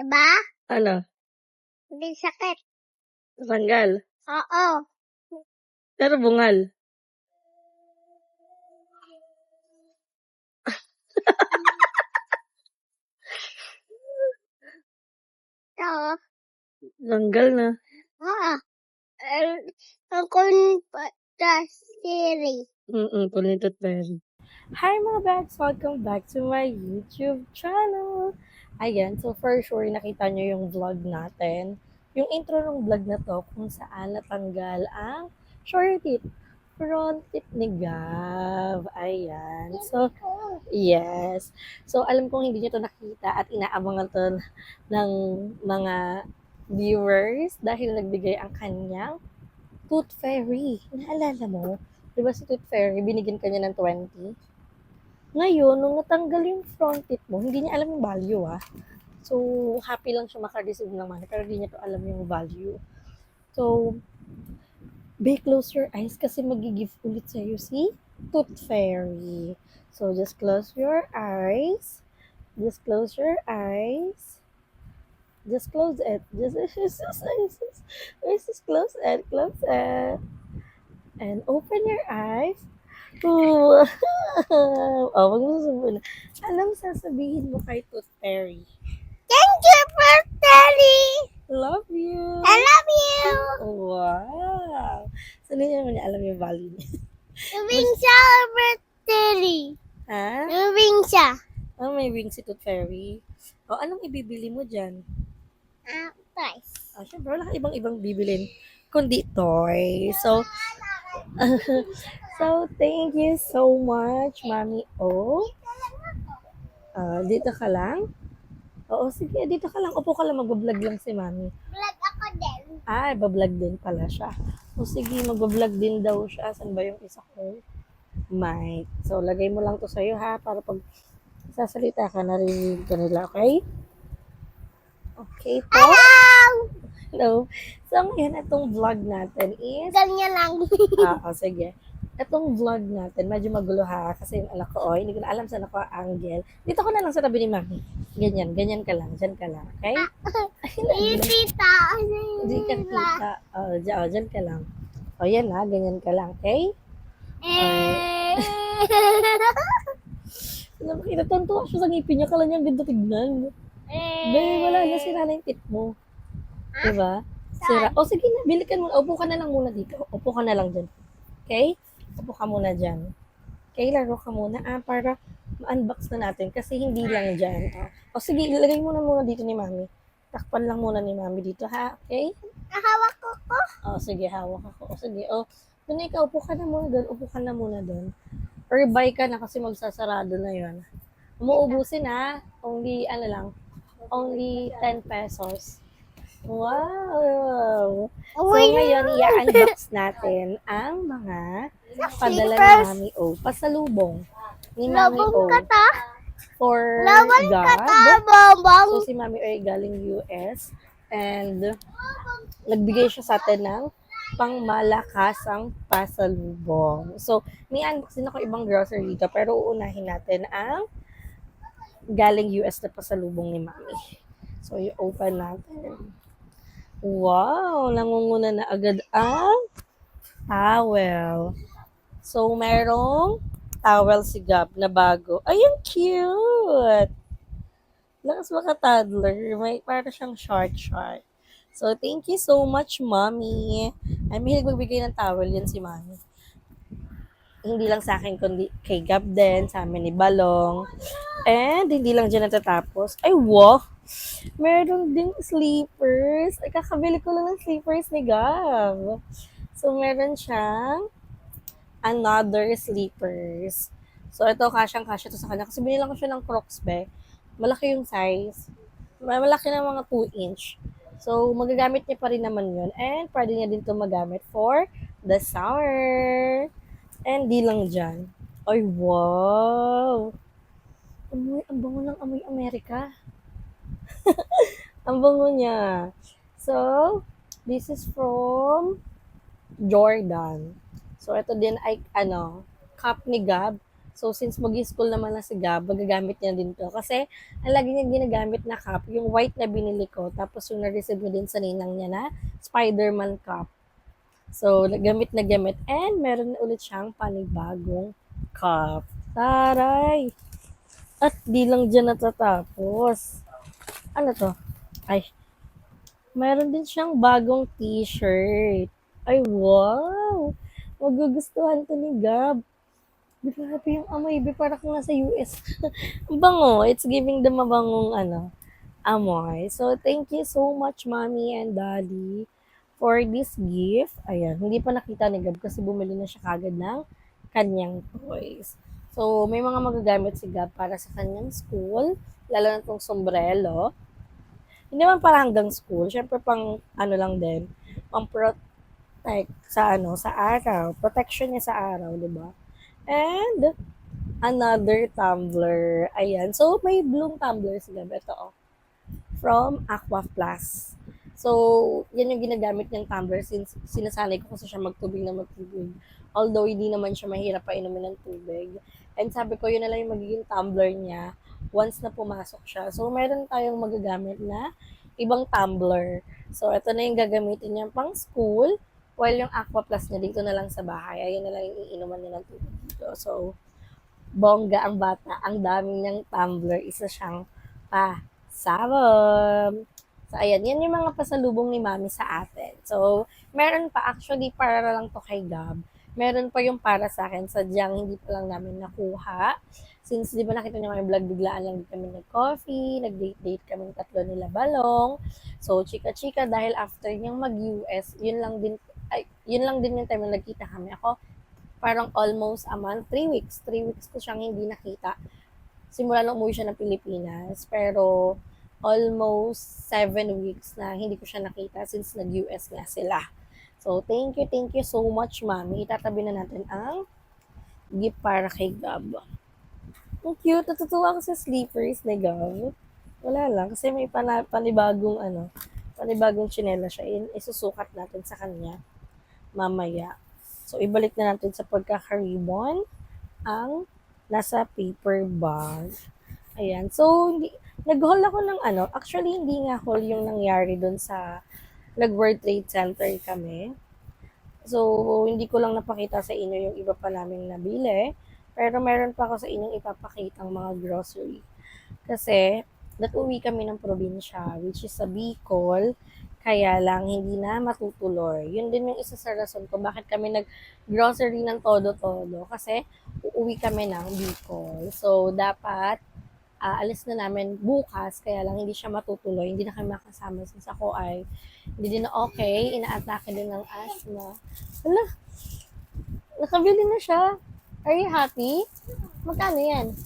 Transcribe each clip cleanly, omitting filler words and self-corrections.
Diba? Ano? Hindi sakit. Tanggal. Oo. Pero bungal. Oo. Tanggal na. Oo. Ako siri. Punit at berry. Hi mga bags! Welcome back to my YouTube channel! Ayan, so for sure nakita nyo yung vlog natin. Yung intro ng vlog na to kung saan natanggal ang short tip, front tip ni Gav. Ayan. So, yes. So, alam kong hindi nyo to nakita at inaabangan to ng mga viewers dahil nagbigay ang kanyang Tooth Fairy. Naalala mo? Di ba si Tooth Fairy, binigyan kanya ng 20? Ngayon, nung natanggal yung front teeth mo, hindi niya alam yung value So, happy lang siya maka-receive ng money, pero hindi niya to alam yung value. So, be close your eyes kasi mag-give ulit sa'yo si Tooth Fairy. So, just close your eyes. Just close your eyes. Just close it. Just close it. Close it. And open your eyes. Ooh. Oh, wag mo sasabihin. Anong sasabihin mo kay Tooth Fairy? Thank you for Daddy. Love you. I love you. Wow. So, hindi naman niya alam yung value niya. Moving siya over Daddy. Ha? Moving siya. Oh, may wings si Tooth Fairy. O, anong ibibili mo dyan? Toys. Oh, syempre, wala kang ibang bibilin kundi toy. So, so, thank you so much, Mami O. Dito ka lang? Oo, sige, dito ka lang. Upo ka lang, mag-vlog lang si Mami. Vlog ako din. Bablog din pala siya. O sige, mag-vlog din daw siya. Saan ba yung isa ko? Mic. So, lagay mo lang to sa'yo ha, para pag sasalita ka, narinig ka nila, okay? Okay po? Hello! So, ngayon, itong vlog natin is... Ganyan lang. Sige. Itong vlog natin, medyo magulo ha, kasi yung anak ko, hindi ko na alam saan ako angle. Dito ko na lang sa tabi ni Mami. Ganyan ka lang, dyan ka lang, okay? Yung tita. Hindi ka kita. Dyan ka lang. Yan ha, ganyan ka lang, okay? Natutuwa siya sa ngipin niya, kala niya ang ganda tignan. Wala na, sira na yung tip mo. Diba? Sira. O sige na, bilikan mo. Upo ka na lang muna dito. Upo ka na lang dyan. Okay? Upo ka muna dyan. Okay, laro ka muna para ma-unbox na natin kasi hindi lang dyan. O sige, ilagay mo na muna dito ni Mami. Takpan lang muna ni Mami dito ha. Okay? Nahawak ko. Sige, hawak ako. Sige, doon ikaw, upo ka na muna doon. Upo ka na muna doon. Or buy ka na kasi magsasarado na yun. Umuubusin ha. Only 10 pesos. Wow! So, ngayon, i-unbox natin ang mga padala ni Mami O. Pasalubong ni Mami O. For God. So, si Mami O ay galing US. And, nagbigay siya sa atin ng pangmalakasang pasalubong. So, may unbox din ako ibang grocery dito. Pero, uunahin natin ang galing US na pasalubong ni Mami. So, i-open natin. Wow! Nangunguna na agad ang towel. So, merong towel si Gab na bago. Ay, ang cute! Lakas baka toddler. May para siyang short. So, thank you so much, Mommy. Ay, mahilig magbigay ng towel yan si Mommy. Hindi lang sa akin, kundi kay Gab din, sa amin ni Balong. And, hindi lang dyan natatapos. Ay, wow! Meron ding sleepers. Ay, kakabili ko lang ng sleepers ni Gab. So, meron siyang another sleepers. So, ito, kasyang-kasya to sa kanya. Kasi binilang ko siya ng Crocs, be. Malaki yung size. Malaki na mga 2 inch. So, magagamit niya pa rin naman yun. And, pwede niya din ito magamit for the summer. And, di lang dyan. Ay, wow! Ang bango ng amoy Amerika. Ang bango niya. So, this is from Jordan. So, ito din ay, cup ni Gab. So, since mag-school naman na si Gab, magagamit niya din to. Kasi, ang lagi niya ginagamit na cup, yung white na binili ko, tapos yung na-receive niya din sa ninang niya na Spider-Man cup. So, gamit na gamit. And, meron na ulit siyang panibagong cup. Taray! At di lang dyan natatapos. Ano to? Ay, meron din siyang bagong t-shirt. Ay, wow! Magugustuhan to ni Gab. Grabe yung amoy, be, parang kung nasa US. Ang bango. It's giving them mabangong amoy. So, thank you so much, Mommy and Daddy, for this gift. Ayan, hindi pa nakita ni Gab kasi bumili na siya kagad ng kanyang toys. So, may mga magagamit si Gab para sa kanyang school, lalo na itong sombrero. Hindi man para hanggang school, syempre pang ano lang din, pang protect sa araw, protection niya sa araw, 'di ba? And another tumbler. Ayan. So may blue tumbler sila ito from Aqua Plus. So, yan yung ginagamit niyang tumbler since sinasanay ko kasi siya magtubig na magtubig. Although, hindi naman siya mahirap pa inumin ng tubig. And sabi ko, yun na lang yung magiging tumbler niya once na pumasok siya. So, meron tayong magagamit na ibang tumbler. So, ito na yung gagamitin niya pang school, while yung Aqua Plus niya dito na lang sa bahay. Ayun na lang yung iinuman niya ng tubig dito. So, bongga ang bata. Ang dami niyang tumbler. Isa siyang pasabog. So, ayan. Yan yung mga pasalubong ni Mami sa atin. So, meron pa actually para lang to kay Gab. Meron pa yung para sa akin. Sadyang hindi pa lang namin nakuha. Since, di ba nakita niyo yung vlog, biglaan lang kami nag-coffee, nag-date-date kami tatlo nila Balong. So, chika-chika dahil after niyang mag-US, yun lang din yung time na nagkita kami. Ako, parang almost a month, 3 weeks. 3 weeks ko siyang hindi nakita. Simula nung umuwi siya ng Pilipinas. Pero, almost 7 weeks na hindi ko siya nakita since nag-US nga sila. So, thank you so much, Mami. Itatabi na natin ang gift para kay Gab. Ang cute. Natutuwa ako sa sleepers ni Gab. Wala lang. Kasi may panibagong chinela siya. Isusukat natin sa kanya mamaya. So, ibalik na natin sa pagkaka-ribbon ang nasa paper bag. Ayan. So, nag-haul ako ng actually, hindi nga haul yung nangyari dun sa World Trade Center kami. So, hindi ko lang napakita sa inyo yung iba pa naming nabili. Pero meron pa ako sa inyong ipapakita ang mga grocery. Kasi, natuwi kami ng probinsya, which is sa Bicol. Kaya lang, hindi na matutuloy. Yun din yung isa sa rason ko bakit kami nag-grocery ng todo-todo. Kasi, uuwi kami ng Bicol. So, dapat, alis na namin bukas. Kaya lang, hindi siya matutuloy. Hindi na kami makasama since ako ay hindi din na okay. Ina-atake din ng asthma. Hala, nakabili na siya. Are you happy? Magkano yan?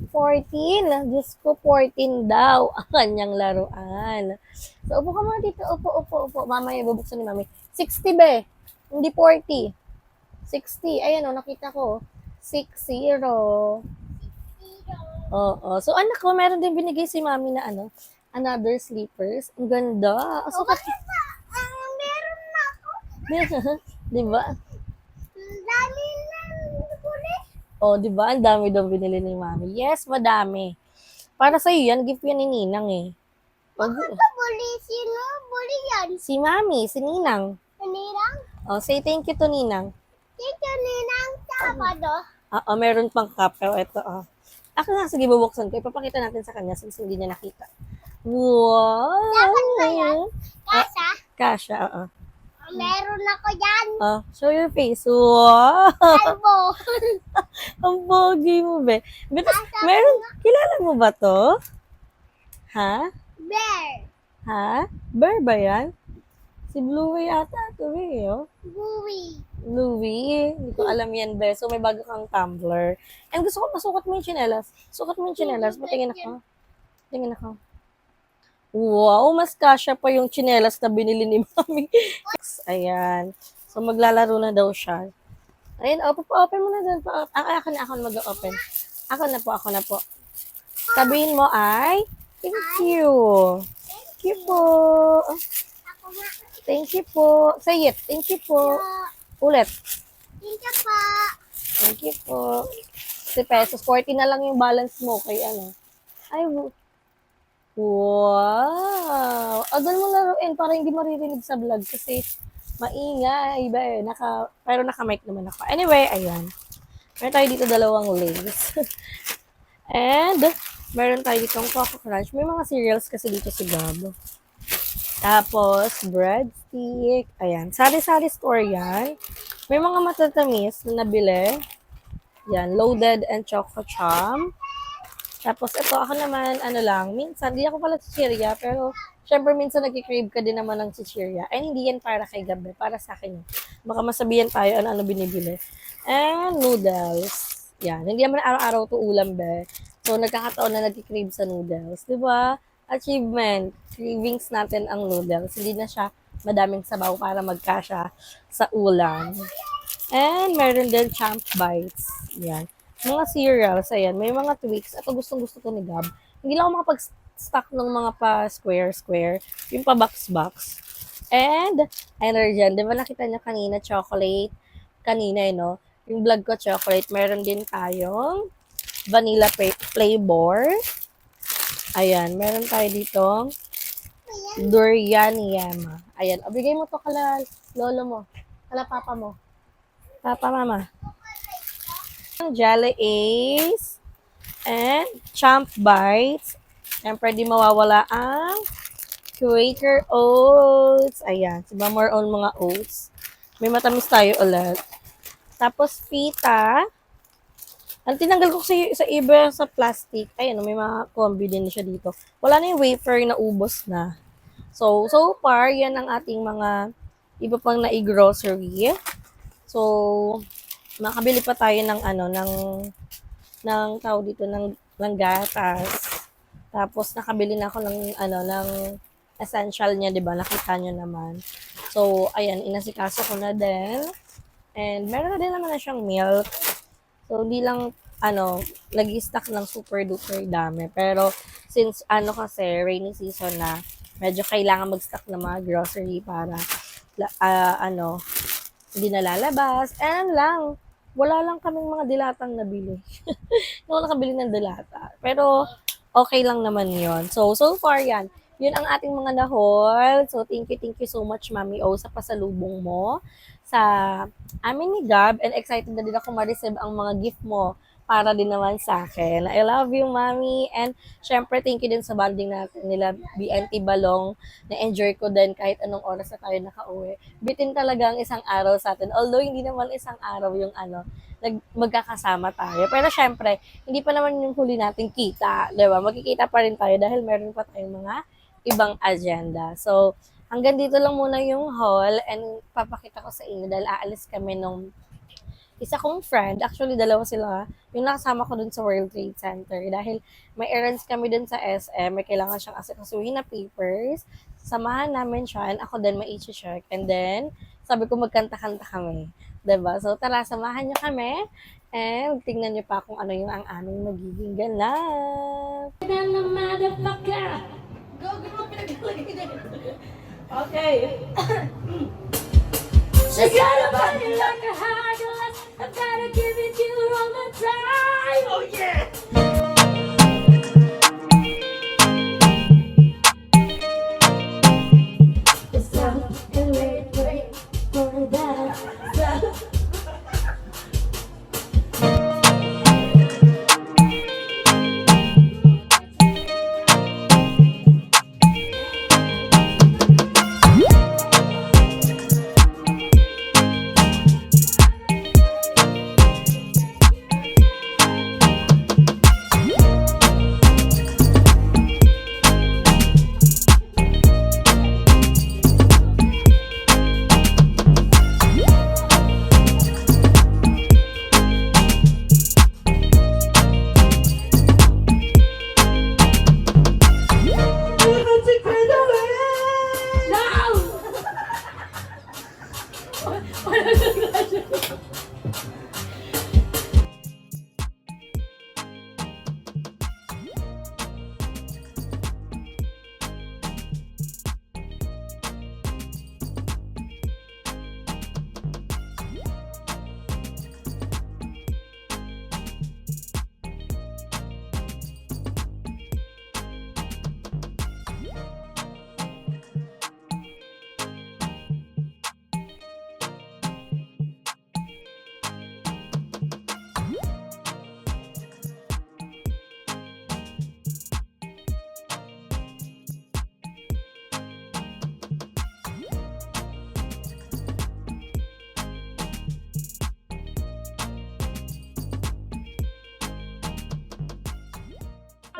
14. Diyos ko, 14 daw ang kanyang laruan. So, upo ka muna dito. Upo. Mamaya, bubuksan ni Mami. 60 be. Hindi 40. 60. Ayan o, nakita ko. 60. Oo. So, anak ko, meron din binigay si Mami na another sleepers. Ang ganda. So, Meron na ako. diba? Dami na huli. Oh, di ba? Ang dami daw binili ni Mami. Yes, madami. Para sa iyo yan, gift yan ni Ninang eh. Bakit ka buli? Sino buli yan? Si Mami, si Ninang. Ninang? Oh, say thank you to Ninang. Thank you, Ninang. Sabado. Meron pang cup. Oh, ito, oh. Ako na, sige, bubuksan ko. Ipapakita natin sa kanya since hindi niya nakita. Wow! Dapat ba yan? Kasa? Kasha, oo. Meron ako dyan. Oh, show your face. Wow! Kalbo. Ang pogi mo, be. Betos, kilala mo ba to? Ha? Bear. Ha? Bear ba yan? Si Bluey ata ito eh, oh. Bluey. Hindi ko alam yan, be. So, may bago kang tumbler. And gusto ko masukat mo yung tsinelas. Sukat mo yung tsinelas. Patingin ako. Tingin ako. Wow, mas kasya pa yung tsinelas na binili ni Mami. Ayan. So, maglalaro na daw siya. Ayun, open mo na doon. Ako na mag-open. Ako na po. Sabihin mo ay, thank you. Thank you po. Ako nga. Thank you po. Say it. Thank you po. Ulit. Thank you po. Thank you po. 60 pesos. 40 na lang yung balance mo kay ano. Ay, wow! Doon mo laruin para hindi maririnig sa vlog kasi maingay ba eh. Pero naka-mic naman ako. Anyway, ayan. Meron tayo dito dalawang lays. And, meron tayo dito Coco Crunch. May mga cereals kasi dito si Gab. Tapos, breadstick. Ayan. Sari-sari store yan. May mga matatamis na nabili. Yan. Loaded and Choco Chom. Tapos, ito ako naman, ano lang, minsan, hindi ako pala chichirya, pero, syempre, minsan nag-crave ka din naman ng chichirya. And hindi yan para kay Gabi, para sa akin. Baka masabihan tayo ano binibili. And noodles. Yan. Hindi naman araw-araw to ulam, be. So, nagkakataon na nag-crave sa noodles. Diba? Achievement. Cravings natin ang noodles. Hindi na siya madaming sabaw para magkasya sa ulam. And meron din Champ Bites. Yan. Mga cereals, ayan, may mga tweaks. Ito gustong-gusto ko ni Gab. Hindi lang ako makapag-stock ng mga pa square-square. Yung pa box-box. And, Energen. Di ba nakita niya kanina, chocolate? Kanina, no? Yung vlog ko, chocolate. Meron din tayong vanilla flavor. Ayan, meron tayo ditong durian yema. Ayan, bigay mo to kala lolo mo. Kala papa mo. Papa, mama. Jelly Ace, and Champ Bites. Siyempre, di mawawala ang Quaker Oats. Ayan, si more on mga oats. May matamis tayo ulit. Tapos, pita. Ang tinanggal ko sa iba sa plastic. Ayan, may mga combi din siya dito. Wala na yung wafer na ubos na. So far, yan ang ating mga iba pang na-grocery. So, makabili pa tayo ng ano, ng tawag dito, ng gatas. Tapos, nakabili na ako ng, ano, ng essential niya, di ba? Nakita nyo naman. So, ayan, inasikaso ko na din. And, meron na din naman na siyang milk. So, hindi lang, ano, nag-stock ng super duper dami. Pero, since, ano kasi, rainy season na, medyo kailangan mag-stock ng mga grocery para, ano, hindi nalalabas. And lang, wala lang kaming mga dilatang nabili. Hindi ako nakabili ng dilata. Pero, okay lang naman yon. So far yan. Yun ang ating mga nahol. So, thank you so much, Mami O, sa pasalubong mo sa amin ni Gab. And excited na din ako ma-receive ang mga gift mo para din naman sa akin. I love you, Mami. And syempre, thank you din sa bonding natin nila BNT Balong. Na-enjoy ko din kahit anong oras na tayo nakauwi. Bitin talaga ang isang araw sa atin. Although, hindi naman isang araw yung ano, magkakasama tayo. Pero syempre, hindi pa naman yung huli natin kita. Diba? Magkikita pa rin tayo dahil meron pa tayong mga ibang agenda. So, hanggang dito lang muna yung haul and papakita ko sa inyo dahil aalis kami nung isa kong friend, actually dalawa sila, yung nakasama ko dun sa World Trade Center dahil may errands kami dun sa SM, may kailangan siyang asikasuhin na papers, samahan namin siya and ako din may i-check and then sabi ko magkanta-kanta kami, diba? So tara, samahan niyo kami and tingnan niyo pa kung ano yung ang aming magiging ganap. Okay. She got a body like a high glass. I gotta give it to her all the time. Oh yeah. Stop and wait for that. Stop.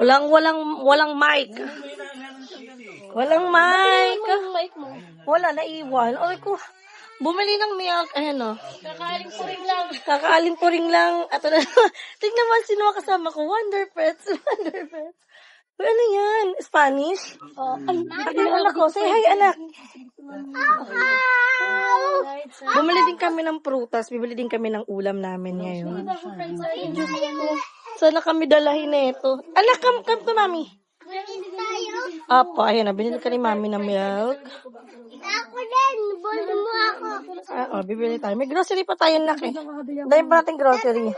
Walang mic. Walang mic. Mic mo. Wala, naiwan. Oy ko, bumili ng milk. Ayan o. Kakaaling ko rin lang. Kakaalim ko rin lang. Ato na. Tignan mo sino ang kasama ko. Wonder Pets. Wonder Pets. Uy, ano yan? Spanish? Oh, ay, Ano anak ko? Say hi, anak. Bumili din kami ng prutas. Bibili din kami ng ulam namin ngayon. Sana kami dalahin na ito. Anak, come to mami. Tayo. Apo, ayan na. Binili ka ni mami ng milk. Ako din. Buli mo ako. Bibili tayo. May grocery pa tayo, nak eh. Dahil pa natin grocery.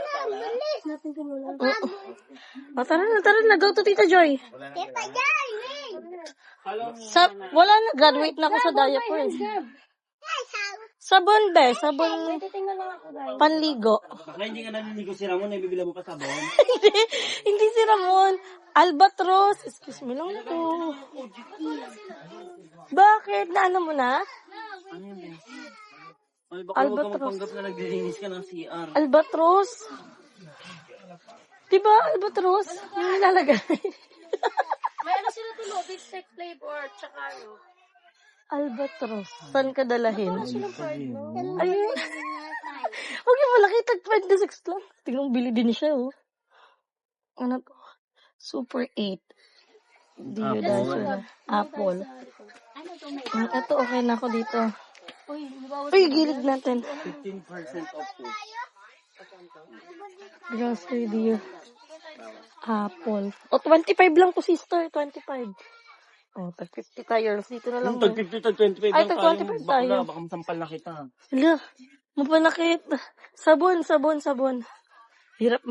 Tara na. Go to Tita Joy. Tita Jai. Wala na. Graduate na ako sa diaper. Sabon, be. Sabon. Titingnan lang ako, guys. Panligo. Baka hindi ka naninigo si Ramon, nabibila mo pa sabon. Hindi si Ramon. Albatros. Excuse me lang ito. Bakit? Naano mo na? Ano yun eh? Ay, baka huwag ka Albatros. magpanggap na naglilinis ka ng CR. Albatros. Diba, Albatros? Yung nilalagay. May ano sila tulo, big steak flavor, tsaka ano. Albatros. Saan ka dalahin? Silang fried, no? Ayun. Huwag yung malaki. Tag-26 lang. Tingnan, bili din siya, oh. Ano to? Super 8. Dio dahil Apple. Ito, okay na ako dito. Uy, bawas. Uy, gilid natin. 15% off po. Grocery Dio. Apple. O, 25 lang to, sister. 25. O, tag 50 tayo. Dito na lang. Tag 50, tag 25 Ay, lang tag tayo. 25 tayo. Baka masampal na kita. Hala, mapanakit. Sabon. Hirap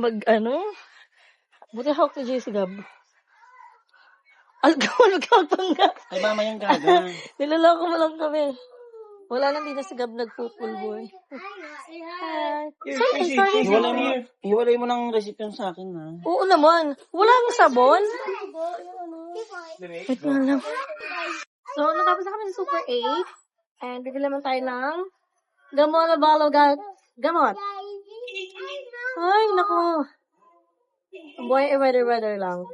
Buti hawak ni Jesse Gab. Alcohol, magkapanggap. Ay, mamayang gaga. Nilalako mo lang kami. Wala lang din na si Gab nagpupulboy. Hi. Sorry. Hiwalay mo ng receipt yun sa akin, ha? Oo naman. Wala ang sabon. Wait nga lang. So, natapos na kami sa Super 8. And bibili naman tayo ng gamot na gamot. Ay, naku. Ang buhay ay weather lang.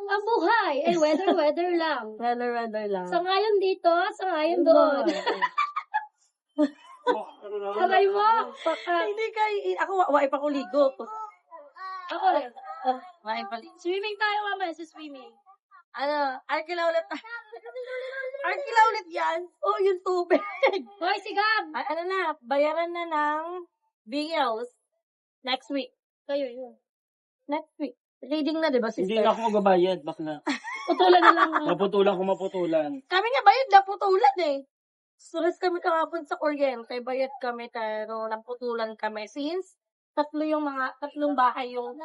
Ang buhay, weather lang. Weather lang. Sa ngayon dito, sa ngayon doon. Sabay mo, paka. Hindi ako, wai pa ko ligo. Ako rin. Wai pa ligo. Swimming tayo mamaya sa swimming. Arkila ulit. Arkila ulit yan. Oh, yung tubig. Hoy, si Gab! Bayaran na ng bills next week. Kayo yun. Next week. Reading na, di ba, Hindi sister? na ako magbabayad, bakla. Putulan na lang. Maputulan kung maputulan. Kami nga bayad na putulan eh. Stress kami kahapon sa kuryente. Bayad kami pero naputulan kami since tatlong bahay yung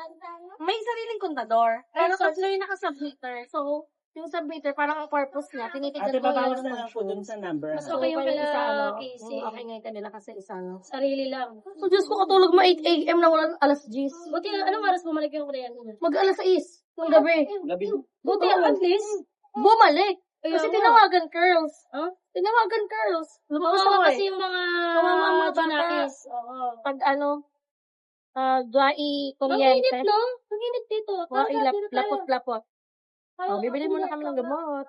may sariling kontador. Pero tatlo yung naka-submeter. So, yung submeter, parang ang purpose niya, tinitignan Ate, ko babawas yung na lang po dun sa number. Mas okay yung kala Casey. Okay ngayon kanila kasi isa. Sarili lang. So, Diyos ko, katulog mo 8 a.m. na walang alas 10. Buti, anong oras bumalik yung kuya? Mag-alas 6 ng gabi. Gabi. Buti, at least. Bumalik. Ayun Kasi nga. tinawagan curls. Huh? Tinawagan curls. Lumabas Oo, ako kasi eh. yung mga Kawawa ang mga bata. Janakis. Oo. Pag dry Ang kuryente. init, no? Ang init dito. Lapot-lapot. Ayaw, Bibili muna kami ng gamot.